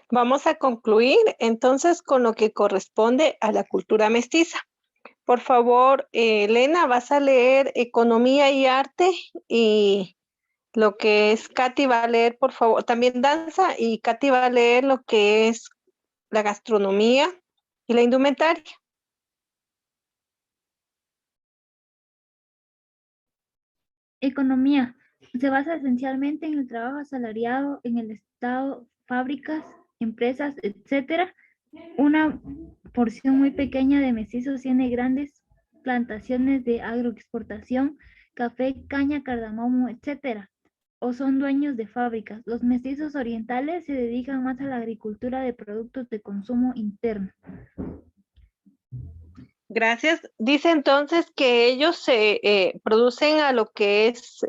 Vamos a concluir entonces con lo que corresponde a la cultura mestiza. Por favor, Elena, vas a leer economía y arte y lo que es Katy va a leer, por favor, también danza y Katy va a leer lo que es la gastronomía y la indumentaria. Economía. Se basa esencialmente en el trabajo asalariado en el Estado, fábricas, empresas, etcétera. Una porción muy pequeña de mestizos tiene grandes plantaciones de agroexportación, café, caña, cardamomo, etcétera, o son dueños de fábricas. Los mestizos orientales se dedican más a la agricultura de productos de consumo interno. Gracias. Dice entonces que ellos se producen a lo que es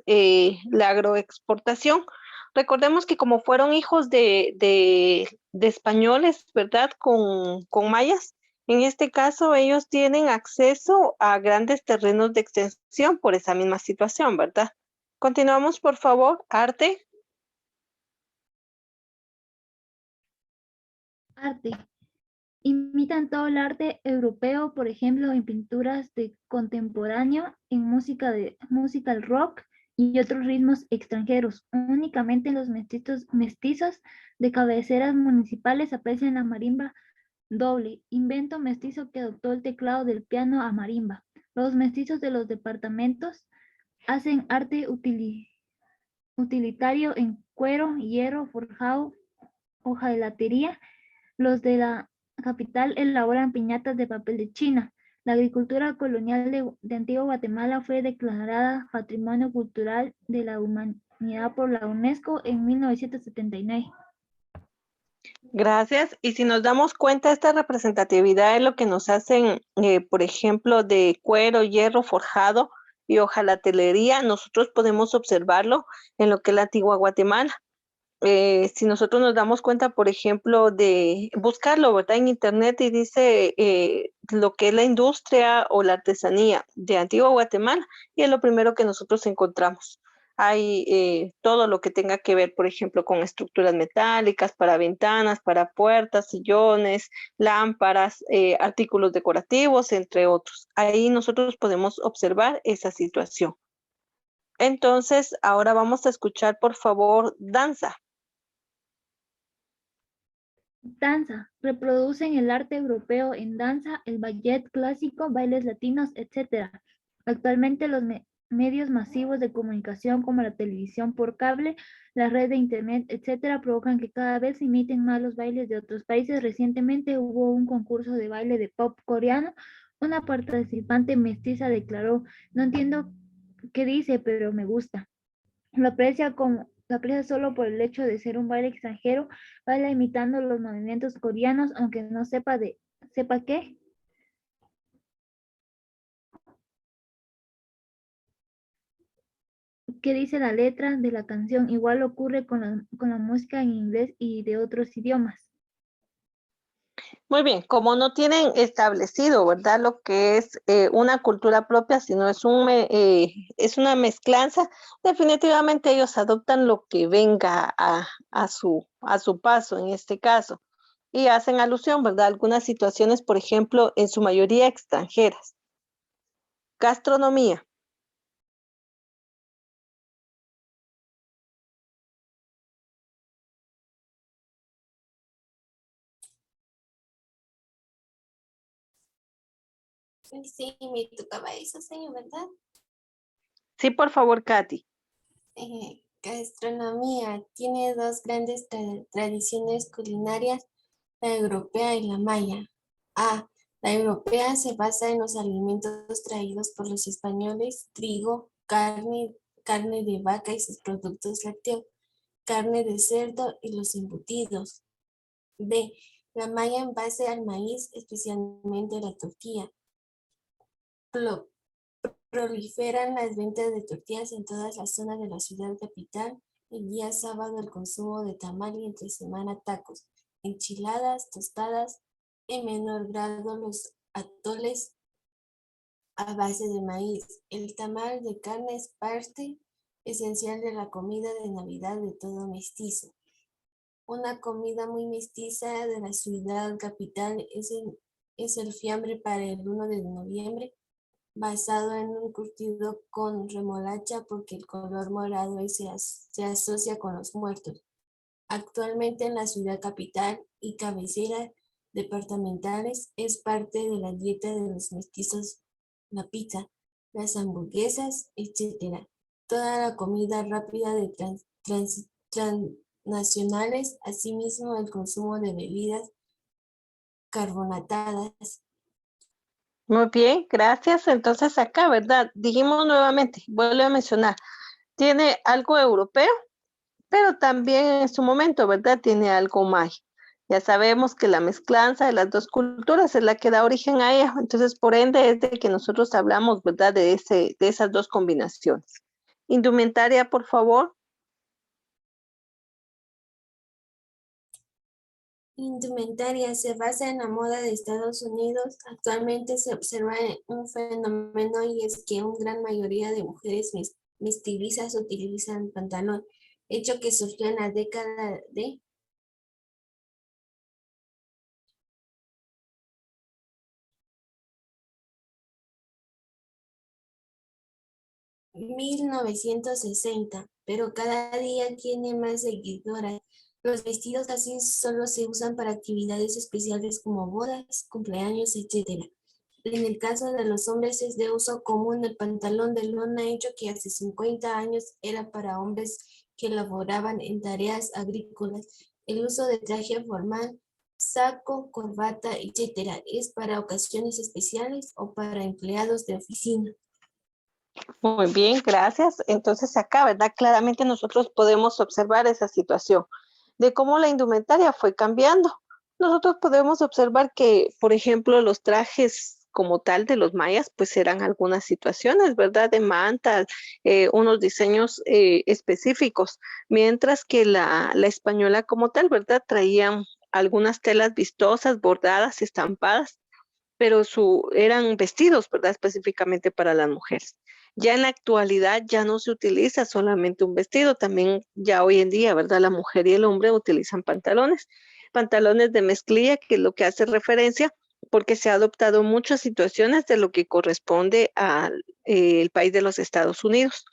la agroexportación. Recordemos que como fueron hijos de españoles, ¿verdad? Con mayas, en este caso ellos tienen acceso a grandes terrenos de extensión por esa misma situación, ¿verdad? Continuamos, por favor. Arte. Arte. Imitan todo el arte europeo, por ejemplo, en pinturas de contemporáneo, en música al rock y otros ritmos extranjeros. Únicamente los mestizos de cabeceras municipales aprecian la marimba doble, invento mestizo que adoptó el teclado del piano a marimba. Los mestizos de los departamentos hacen arte utilitario en cuero, hierro, forjado, hojalatería. Los de la capital elaboran piñatas de papel de China. La agricultura colonial de Antigua Guatemala fue declarada Patrimonio Cultural de la Humanidad por la UNESCO en 1979. Gracias. Y si nos damos cuenta, esta representatividad es lo que nos hacen, por ejemplo, de cuero, hierro forjado y hojalatelería, nosotros podemos observarlo en lo que es la antigua Guatemala. Si nosotros nos damos cuenta, por ejemplo, de buscarlo, ¿verdad? En internet y dice lo que es la industria o la artesanía de Antigua Guatemala y es lo primero que nosotros encontramos. Hay todo lo que tenga que ver, por ejemplo, con estructuras metálicas para ventanas, para puertas, sillones, lámparas, artículos decorativos, entre otros. Ahí nosotros podemos observar esa situación. Entonces, ahora vamos a escuchar, por favor, danza. Danza. Reproducen el arte europeo en danza, el ballet clásico, bailes latinos, etc. Actualmente los medios masivos de comunicación como la televisión por cable, la red de internet, etc. provocan que cada vez se imiten más los bailes de otros países. Recientemente hubo un concurso de baile de pop coreano. Una participante mestiza declaró, no entiendo qué dice, pero me gusta. Lo aprecia solo por el hecho de ser un baile extranjero, baila imitando los movimientos coreanos, aunque no sepa qué. ¿Qué dice la letra de la canción? Igual ocurre con la música en inglés y de otros idiomas. Muy bien, como no tienen establecido, ¿verdad? Lo que es una cultura propia, sino es una mezclanza, definitivamente ellos adoptan lo que venga a su paso en este caso y hacen alusión, ¿verdad? A algunas situaciones, por ejemplo, en su mayoría extranjeras. Gastronomía. Sí, me tocaba eso, señor, ¿verdad? Sí, por favor, Katy. Gastronomía tiene dos grandes tradiciones culinarias, la europea y la maya. A. La europea se basa en los alimentos traídos por los españoles, trigo, carne de vaca y sus productos lácteos, carne de cerdo y los embutidos. B. La maya en base al maíz, especialmente la tortilla. Proliferan las ventas de tortillas en todas las zonas de la ciudad capital. El día sábado el consumo de tamal y entre semana tacos, enchiladas, tostadas, en menor grado los atoles a base de maíz. El tamal de carne es parte esencial de la comida de Navidad de todo mestizo. Una comida muy mestiza de la ciudad capital es el fiambre para el 1 de noviembre, basado en un curtido con remolacha porque el color morado se asocia con los muertos. Actualmente en la ciudad capital y cabecera departamentales es parte de la dieta de los mestizos la pizza, las hamburguesas, etc. Toda la comida rápida de transnacionales, asimismo el consumo de bebidas carbonatadas. Muy bien, gracias. Entonces acá, ¿verdad? Dijimos nuevamente, vuelvo a mencionar, tiene algo europeo, pero también en su momento, ¿verdad? Tiene algo maya. Ya sabemos que la mezclanza de las dos culturas es la que da origen a ella, entonces por ende es de que nosotros hablamos, ¿verdad? De esas dos combinaciones. Indumentaria, por favor. Indumentaria se basa en la moda de Estados Unidos. Actualmente se observa un fenómeno y es que una gran mayoría de mujeres mestizas utilizan pantalón, hecho que surgió en la década de 1960, pero cada día tiene más seguidoras. Los vestidos casi solo se usan para actividades especiales como bodas, cumpleaños, etc. En el caso de los hombres es de uso común el pantalón de lona hecho que hace 50 años era para hombres que laboraban en tareas agrícolas. El uso de traje formal, saco, corbata, etc. es para ocasiones especiales o para empleados de oficina. Muy bien, gracias. Entonces acá, ¿verdad? Claramente nosotros podemos observar esa situación de cómo la indumentaria fue cambiando. Nosotros podemos observar que, por ejemplo, los trajes como tal de los mayas, pues eran algunas situaciones, ¿verdad? De mantas, unos diseños específicos, mientras que la española como tal, ¿verdad? Traían algunas telas vistosas, bordadas, estampadas, pero eran vestidos, ¿verdad? Específicamente para las mujeres. Ya en la actualidad ya no se utiliza solamente un vestido, también ya hoy en día, ¿verdad? La mujer y el hombre utilizan pantalones de mezclilla, que es lo que hace referencia, porque se ha adoptado muchas situaciones de lo que corresponde al el país de los Estados Unidos.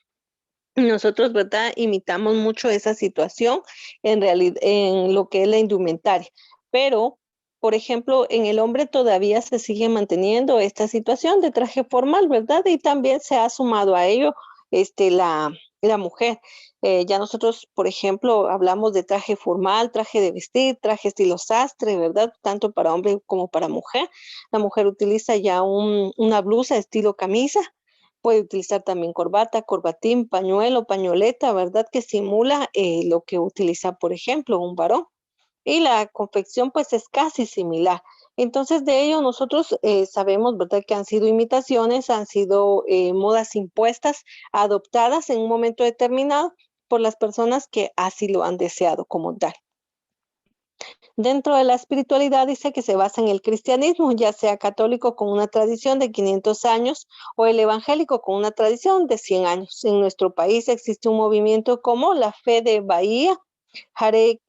Nosotros, ¿verdad? Imitamos mucho esa situación en realidad, en lo que es la indumentaria, pero, por ejemplo, en el hombre todavía se sigue manteniendo esta situación de traje formal, ¿verdad? Y también se ha sumado a ello la mujer. Ya nosotros, por ejemplo, hablamos de traje formal, traje de vestir, traje estilo sastre, ¿verdad? Tanto para hombre como para mujer. La mujer utiliza ya una blusa estilo camisa, puede utilizar también corbata, corbatín, pañuelo, pañoleta, ¿verdad? Que simula lo que utiliza, por ejemplo, un varón. Y la confección pues es casi similar. Entonces de ello nosotros sabemos, ¿verdad? Que han sido imitaciones, han sido modas impuestas, adoptadas en un momento determinado por las personas que así lo han deseado como tal. Dentro de la espiritualidad dice que se basa en el cristianismo, ya sea católico con una tradición de 500 años o el evangélico con una tradición de 100 años. En nuestro país existe un movimiento como la Fe de Bahía, Hare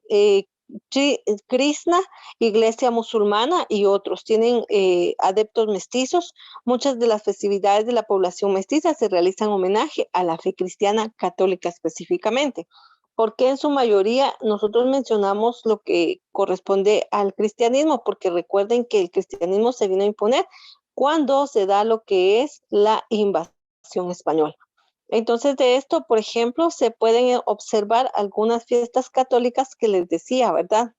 Krishna, Iglesia Musulmana y otros. Tienen adeptos mestizos. Muchas de las festividades de la población mestiza se realizan homenaje a la fe cristiana católica específicamente, porque en su mayoría nosotros mencionamos lo que corresponde al cristianismo, porque recuerden que el cristianismo se vino a imponer cuando se da lo que es la invasión española. Entonces, de esto, por ejemplo, se pueden observar algunas fiestas católicas que les decía, ¿verdad?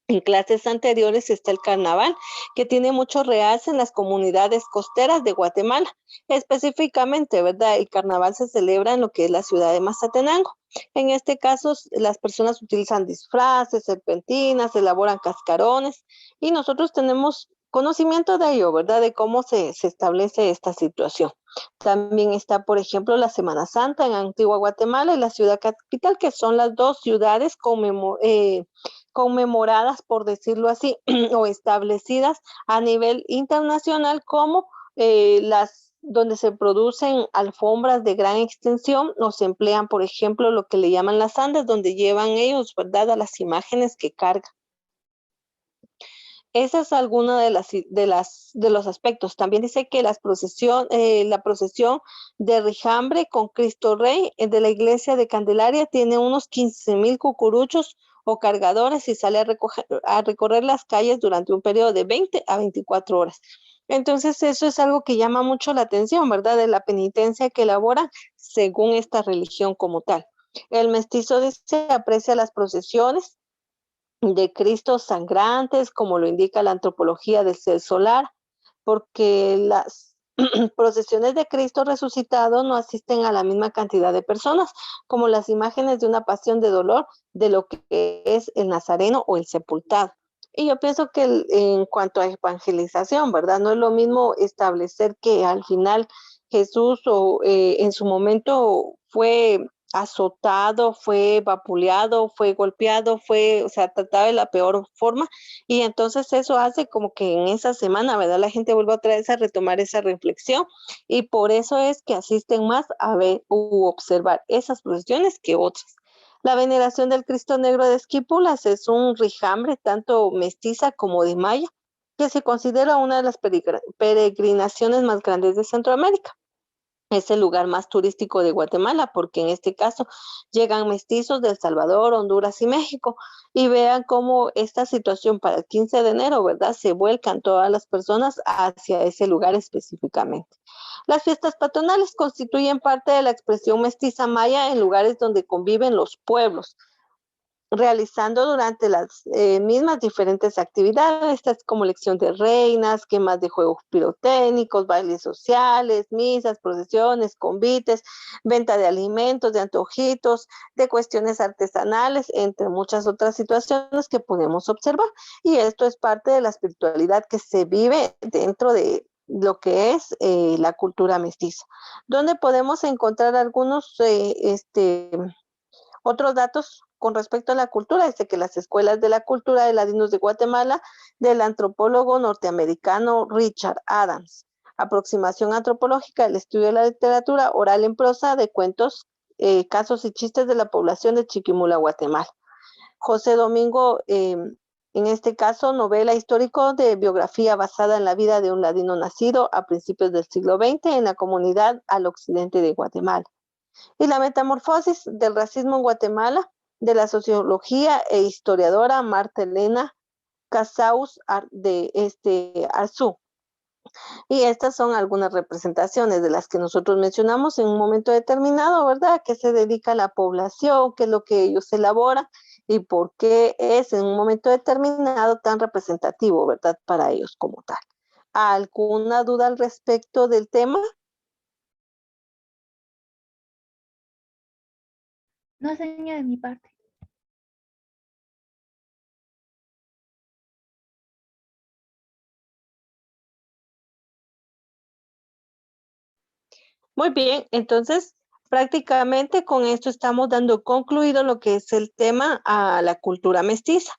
En clases anteriores está el carnaval, que tiene mucho realce en las comunidades costeras de Guatemala. Específicamente, ¿verdad? El carnaval se celebra en lo que es la ciudad de Mazatenango. En este caso, las personas utilizan disfraces, serpentinas, elaboran cascarones y nosotros tenemos conocimiento de ello, ¿verdad? De cómo se establece esta situación. También está, por ejemplo, la Semana Santa en Antigua Guatemala y la ciudad capital, que son las dos ciudades conmemoradas, por decirlo así, o establecidas a nivel internacional como donde se producen alfombras de gran extensión, o se emplean, por ejemplo, lo que le llaman las andas, donde llevan ellos, ¿verdad?, a las imágenes que cargan. Esa es alguna de los aspectos. También dice que la procesión de Rijambre con Cristo Rey de la iglesia de Candelaria tiene unos 15,000 cucuruchos o cargadores y sale a recorrer las calles durante un periodo de 20 a 24 horas. Entonces, eso es algo que llama mucho la atención, ¿verdad? De la penitencia que elaboran según esta religión como tal. El mestizo dice aprecia las procesiones de Cristos sangrantes, como lo indica la antropología del ser solar, porque las procesiones de Cristo resucitado no asisten a la misma cantidad de personas como las imágenes de una pasión de dolor de lo que es el nazareno o el sepultado. Y yo pienso que en cuanto a evangelización, ¿verdad? No es lo mismo establecer que al final Jesús en su momento fue azotado, fue vapuleado, fue golpeado, o sea, tratado de la peor forma, y entonces eso hace como que en esa semana, ¿verdad? La gente vuelve otra vez a retomar esa reflexión, y por eso es que asisten más a ver u observar esas procesiones que otras. La veneración del Cristo Negro de Esquipulas es un rijambre tanto mestiza como de maya, que se considera una de las peregrinaciones más grandes de Centroamérica. Es el lugar más turístico de Guatemala, porque en este caso llegan mestizos de El Salvador, Honduras y México. Y vean cómo esta situación para el 15 de enero, ¿verdad? Se vuelcan todas las personas hacia ese lugar específicamente. Las fiestas patronales constituyen parte de la expresión mestiza maya en lugares donde conviven los pueblos, realizando durante las mismas diferentes actividades, estas como elección de reinas, quemas de juegos pirotécnicos, bailes sociales, misas, procesiones, convites, venta de alimentos, de antojitos, de cuestiones artesanales, entre muchas otras situaciones que podemos observar. Y esto es parte de la espiritualidad que se vive dentro de lo que es la cultura mestiza, donde podemos encontrar algunos otros datos con respecto a la cultura, dice que las escuelas de la cultura de ladinos de Guatemala, del antropólogo norteamericano Richard Adams. Aproximación antropológica, el estudio de la literatura oral en prosa de cuentos, casos y chistes de la población de Chiquimula, Guatemala. José Domingo, en este caso, novela histórico de biografía basada en la vida de un ladino nacido a principios del siglo XX en la comunidad al occidente de Guatemala. Y la metamorfosis del racismo en Guatemala, de la sociología e historiadora Marta Elena Casaus de Arzú. Y estas son algunas representaciones de las que nosotros mencionamos en un momento determinado, ¿verdad? ¿Qué se dedica a la población? ¿Qué es lo que ellos elaboran? Y por qué es en un momento determinado tan representativo, ¿verdad? Para ellos como tal. ¿Alguna duda al respecto del tema? No, señor, de mi parte. Muy bien, entonces prácticamente con esto estamos dando concluido lo que es el tema a la cultura mestiza.